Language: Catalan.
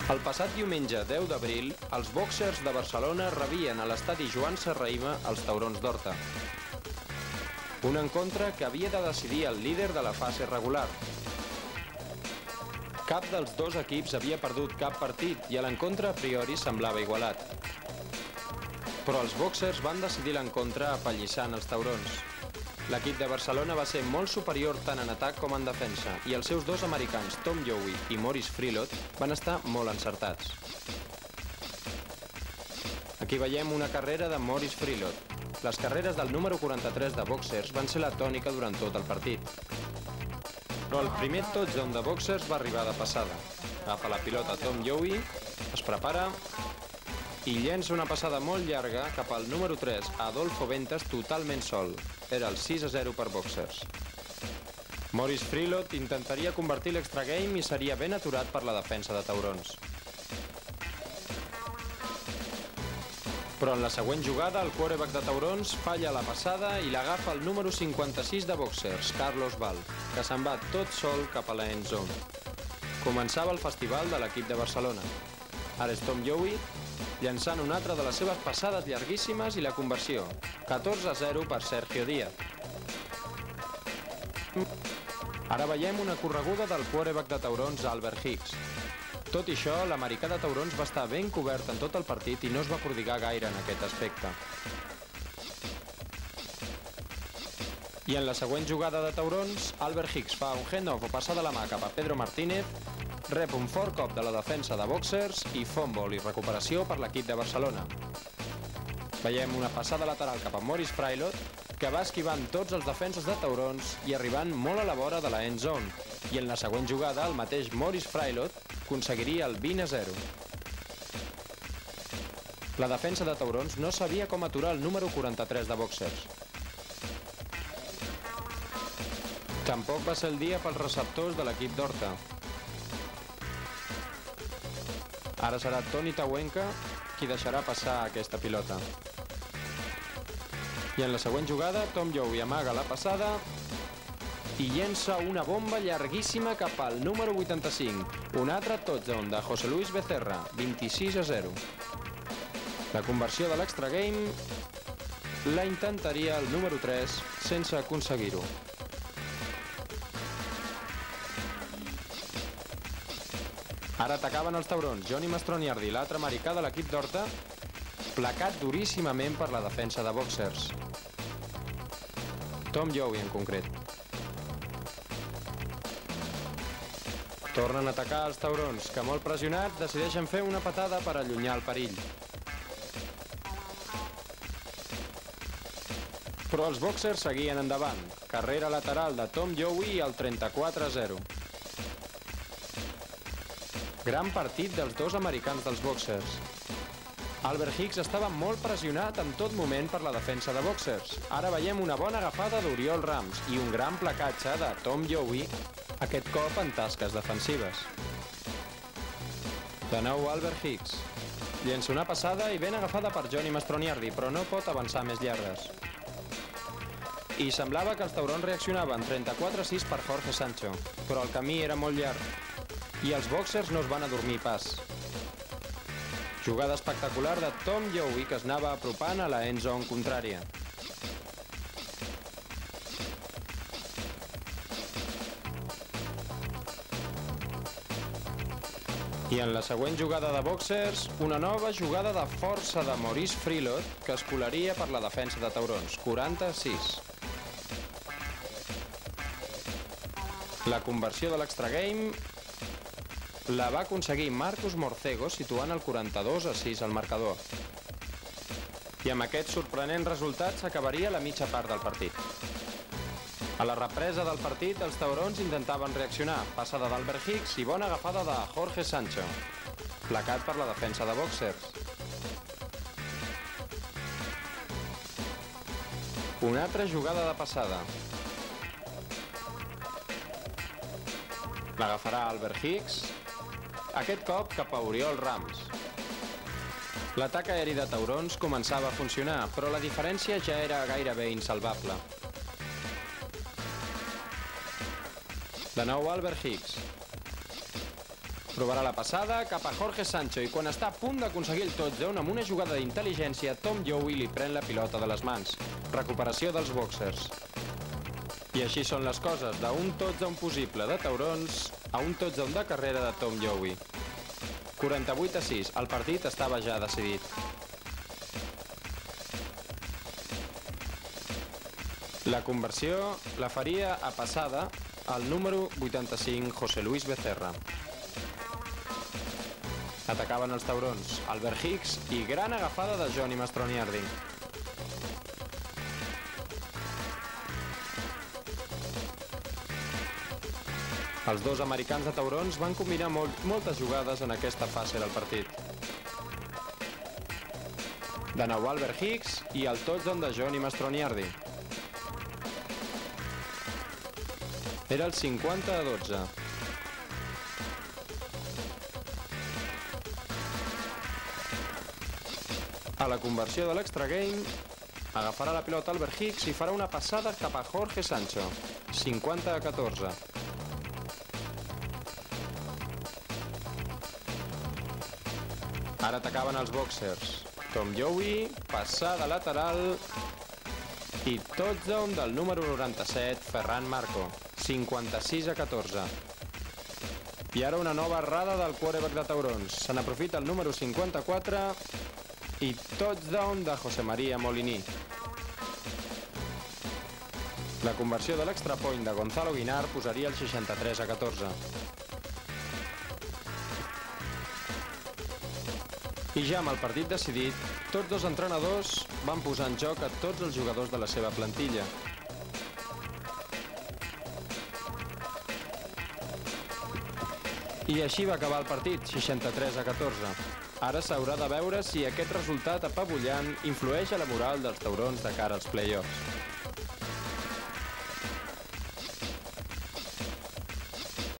El passat diumenge 10 d'abril, els Boxers de Barcelona rebien a l'estadi Joan Serrahima els Taurons d'Horta. Un encontre que havia de decidir el líder de la fase regular. Cap dels dos equips havia perdut cap partit i l'encontre a priori semblava igualat. Però els Boxers van decidir l'encontre apallissant els Taurons. L'equip de Barcelona va ser molt superior tant en atac com en defensa i els seus dos americans, Tom Yowie i Maurice Freelot, van estar molt encertats. Aquí veiem una carrera de Maurice Freelot. Les carreres del número 43 de Boxers van ser la tònica durant tot el partit. Però el primer touchdown de Boxers va arribar de passada. Agafa la pilota Tom Yowie, es prepara i llença una passada molt llarga cap al número 3, Adolfo Ventas, totalment sol. Era el 6-0 per Boxers. Maurice Freelot intentaria convertir l'extra game i seria ben aturat per la defensa de Taurons. Però en la següent jugada, el quarterback de Taurons falla la passada i l'agafa el número 56 de Boxers, Carlos Val, que se'n va tot sol cap a la end zone. Començava el festival de l'equip de Barcelona. Ara és Tom Yowie, llançant una altra de les seves passades llarguíssimes i la conversió. 14-0 per Sergio Díaz. Ara veiem una correguda del quarterback de Taurons, Albert Hicks. Tot i això, l'americà de Taurons va estar ben cobert en tot el partit i no es va prodigar gaire en aquest aspecte. I en la següent jugada de Taurons, Albert Hicks fa un handoff o passada la mà cap a Pedro Martínez, rep un fort cop de la defensa de Boxers i fumble i recuperació per l'equip de Barcelona. Veiem una passada lateral cap a Maurice Freelot, que va esquivant tots els defenses de Taurons i arribant molt a la vora de la end zone. I en la següent jugada, el mateix Maurice Freelot aconseguiria el 20-0. La defensa de Taurons no sabia com aturar el número 43 de Boxers. Tampoc va ser el dia pels receptors de l'equip d'Horta. Ara serà Toni Tauenca qui deixarà passar aquesta pilota. I en la següent jugada, Tom Yowie amaga la passada i llença una bomba llarguíssima cap al número 85. Un altre touchdown de José Luis Becerra, 26-0. La conversió de l'extra game la intentaria el número 3 sense aconseguir-ho. Ara atacaven els Taurons, Johnny Mastroniardi, l'altre americà de l'equip d'Horta, placat duríssimament per la defensa de Boxers. Tom Yowie en concret. Tornen a atacar els Taurons, que molt pressionats decideixen fer una patada per allunyar el perill. Però els Boxers seguien endavant. Carrera lateral de Tom Yowie i el 34-0. Gran partit dels dos americans dels Boxers. Albert Hicks estava molt pressionat en tot moment per la defensa de Boxers. Ara veiem una bona agafada d'Oriol Rams i un gran placatge de Tom Yowie, aquest cop en tasques defensives. De nou Albert Hicks. Llença una passada i ben agafada per Johnny Mastroniardi, però no pot avançar més llargues. I semblava que els Taurons reaccionaven 34-6 per Jorge Sancho, però el camí era molt llarg. I els Boxers no es van adormir pas. Jugada espectacular de Tom Yowie que es anava apropant a la end zone contrària. I en la següent jugada de Boxers, una nova jugada de força de Maurice Freelot que es colaria per la defensa de Taurons, 40-6. La conversió de l'extra game la va aconseguir Marcus Morcego situant el 42-6 al marcador. I amb aquest sorprenent resultat s'acabaria la mitja part del partit. A la represa del partit, els Taurons intentaven reaccionar, passada d'Albert Hicks i bona agafada de Jorge Sancho, placat per la defensa de Boxers. Una altra jugada de passada. L'agafarà Albert Hicks, aquest cop cap a Oriol Rams. L'atac aeri de Taurons començava a funcionar, però la diferència ja era gairebé insalvable. De nou Albert Hicks. Provarà la passada cap a Jorge Sancho i quan està a punt d'aconseguir el touchdown amb una jugada d'intel·ligència, Tom Yowie li pren la pilota de les mans. Recuperació dels Boxers. I així són les coses, d'un touchdown possible de taurons a un touchdown de carrera de Tom Yowie. 48-6, el partit estava ja decidit. La conversió la faria a passada el número 85, José Luis Becerra. Atacaven els taurons, Albert Hicks i gran agafada de Johnny Mastroniardi. Els dos americans de taurons van combinar moltes jugades en aquesta fase del partit. De nou Albert Hicks i el touchdown de Johnny Mastroniardi. Era el 50-12. A la conversió de l'extra game, agafarà la pilota Albert Hicks i farà una passada cap a Jorge Sancho. 50-14. Ara atacaven els Boxers. Tom Yowie, passada lateral i touchdown del número 97, Ferran Marco. 56-14. I ara una nova errada del quarterback de taurons. Se n'aprofita el número 54 i touchdown de José María Molini. La conversió de l'extra point de Gonzalo Guinar posaria el 63-14. I ja amb el partit decidit, tots dos entrenadors van posar en joc a tots els jugadors de la seva plantilla. I així va acabar el partit, 63-14. Ara s'haurà de veure si aquest resultat apabullant influeix a la moral dels taurons de cara als play-offs.